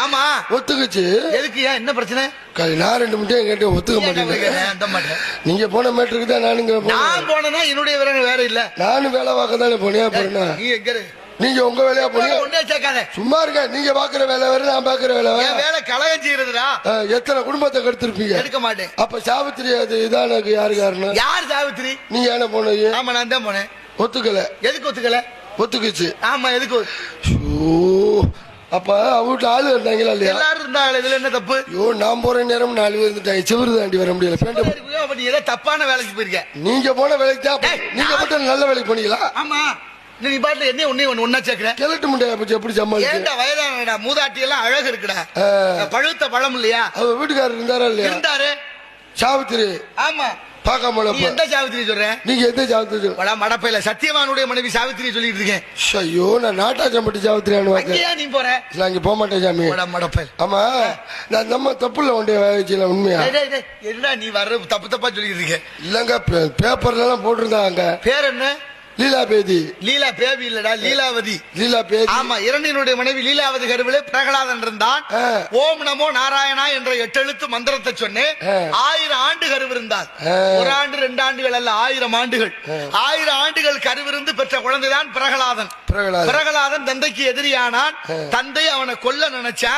ஆமா ஒத்துக்குச்சு. எதுக்கு என்ன பிரச்சனை? நான் 2 முட்டையும் கேட்டு ஒத்துக்க மாட்டேன். நீங்க போன மேட்டருக்கு தான் நான் போனேன்னா என்னுடைய வேற இல்ல. நானும் வேலை பார்க்க தானே போனேன். நீ எங்க நீங்க உங்க வேலையா போனீங்க. ஒண்ணே சேர்க்காத. சும்மா இருக்க. நீங்க பாக்குற வேலை வேற, நான் பாக்குற வேலை வேற. வேலை கலகம் செய்யறதுடா. எத்தனை குடும்பத்தை கெடுத்திருப்பீங்க. எடுக்க மாட்டேன். அப்ப சாவித்திரி அது இதான யாரு காரணம்? யார் சாவித்திரி? நீங்க என்ன போனீங்க? ஆமா நான் தான் போனேன். ஒத்துக்கல. எதுக்கு ஒத்துக்கல? ஒத்துக்குச்சு. ஆமா எதுக்கு? அப்ப அவங்க ஆளு இருந்தாங்களா இல்லையா? எல்லாரும் இருந்தாங்க. இதுல என்ன தப்பு? ஐயோ நான் போற நேரம் 4 பேர் இருந்துட்டாங்க. சிவரு தாண்டி வர முடியல. நீ ஏதோ தப்பான வேலைக்கு போயிருக்க. நீங்க போன வேலைக்கு தான். நீங்க மட்டும் நல்ல வேலைக்கு போனீங்களா? ஆமா. நீ பாட்டுல என்ன ஒன்னா சேர்க்கிற? கிழட்டு முண்டையா போச்சு. எப்படி சமாளிக்க? ஏண்டா வயதானடா மூதாட்டி எல்லாம் அழகு இருக்குடா. பழுத்த பழம் இல்லையா? அவர் வீட்டுக்காரர் இருந்தாரா இல்லையா? இருந்தாரு. சாவித்திரி. ஆமா. பாக்காம எந்த சாவித்திரி சொல்ற? நீங்க எந்த சாவித்திரி? மடப்பையில சத்தியவானுடைய மனைவி சாவித்திரி சொல்லிட்டு இருக்கேன். ஐயோ நான் நாட்டாச்சம்பட்டி சாவித்திரியானு அங்கேயா நீ போற? அங்க போக மாட்டேன் சாமி. மடப்பை. ஆமா நான் நம்ம தப்புல ஒன்றைய வேலைச்சில உண்மையா? என்ன நீ வர்ற தப்பா சொல்லிட்டு இருக்க? இல்லங்க பேப்பர்ல எல்லாம் போட்டிருந்தாங்க. பேர் என்ன? லீலா பேதி. லீலா பேபி இல்லடா, லீலாவதி. லீலா பேதி. ஆமா இரண்டினுடைய மனைவி லீலாவதி கருவிலே பிரகலாதன் இருந்தான். ஓம் நமோ நாராயணா என்ற 8 எழுத்து மந்திரத்தை சொன்னேன். 1000 ஆண்டு கருவிருந்தார். 1 ஆண்டு 2 ஆண்டுகள் அல்ல, 1000 ஆண்டுகள். 1000 ஆண்டுகள் கருவிருந்து பெற்ற குழந்தைதான் பிரகலாதன். பிரகலாதன் தந்தைக்கு எதிரியானான். தந்தை அவனை கொல்ல நினைச்சா.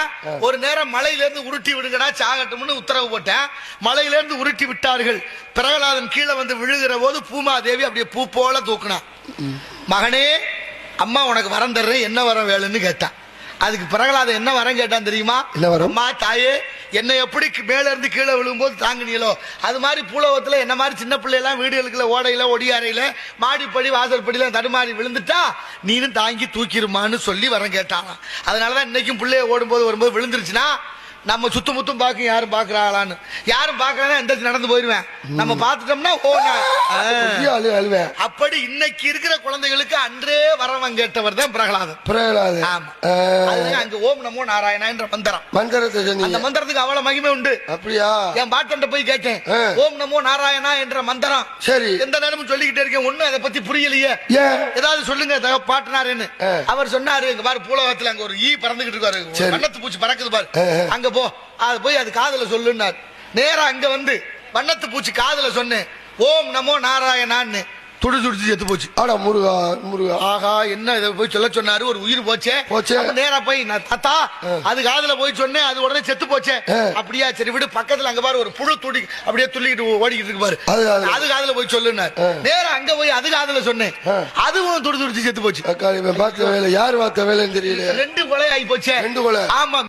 ஒரு நேரம் மலையிலிருந்து உருட்டி விடுங்கடா சாகட்டும்னு உத்தரவு போட்டேன். மலையிலிருந்து உருட்டி விட்டார்கள். பிரகலாதன் கீழே வந்து விழுகிற போது பூமாதேவி அப்படியே பூ போல தூக்குனா. மகனே அம்மா உனக்கு வரம் தர்றேன், என்ன வரம் வேணும்னு கேட்டான். அதுக்கு பிரகலாதன் என்ன வரம் கேட்டான் தெரியுமா? அம்மா தாயே என்னை எப்படி மேல இருந்து கீழே விழும்போது தாங்கினீங்களோ அது மாதிரி பூலோகத்துல என்ன மாதிரி சின்ன பிள்ளை எல்லாம் வீடுகளுக்குள்ள ஓடையில ஒடியாரையில மாடிப்படி வாசல் படியில தடுமாறி விழுந்துட்டா நீனும் தாங்கி தூக்கிருமான்னு சொல்லி வரம் கேட்டான். அதனாலதான் இன்னைக்கும் பிள்ளைய ஓடும்போது வரும்போது விழுந்துருச்சுன்னா நம்ம சுத்தமுத்தும் பார்க்க யாரும் பாக்குறாங்களான்னு. யாரும் பாக்கலன்னா எந்த நடந்து போயிருவேன். நம்ம பாத்துட்டோம்னா அப்படி இன்னைக்கு இருக்கிற குழந்தைகளுக்கு அன்றே வரவன் கேட்டவர் தான் பிரகலாதன். அங்க ஓம் நமோ நாராயணா என்ற மந்திரத்தை அந்த மந்திரத்துக்கு அவ்வளவு மகிமை உண்டு. அப்படியா? என் பாட்டன்ட்ட போய் கேட்டேன். ஓம் நமோ நாராயணா என்ற மந்திரம் சரி எந்த நேரமும் சொல்லிக்கிட்டே இருக்கேன். ஒண்ணும் அதை பத்தி புரியலையே. ஏதாவது சொல்லுங்க பாட்டினாருன்னு. அவர் சொன்னாரு இங்க பாரு பூலோகத்துல அங்க ஒரு ஈ பறந்துகிட்டு இருக்காரு. வண்ணத்து பூச்சி பறக்குது பாரு. அங்க போ அது போய் அது காதுல சொல்லுன்னார். நேரா அங்க வந்து வண்ணத்து பூச்சி காதுல சொன்னேன் ஓம் நமோ நாராயணான்னு. துடிச்சு செத்து போச்சு. ஆடா முருகா முருகா. ஆகா என்ன இதை போய் சொல்ல சொன்னாரு. ஒரு உயிர் போச்சே. நேரா போய் நான் தாத்தா அது காதுல போய் சொன்னேன். அது உடனே செத்து போச்சே. அப்படியா சரி விடு. பக்கத்துல அங்க பாரு ஒரு புழு துடி அப்படியே துள்ளிக்கிட்டு ஓடிக்கிட்டு இருக்கு பாரு. அது காதுல போய் சொல்லுனார். நேரா அங்க போய் அது காதுல சொன்னேன். அதுவும் துடிச்சு செத்து போச்சு. யாரு பார்த்த வேலைன்னு தெரியல. 2 கொலை ஆகி போச்சே. 2 கொலை. ஆமா.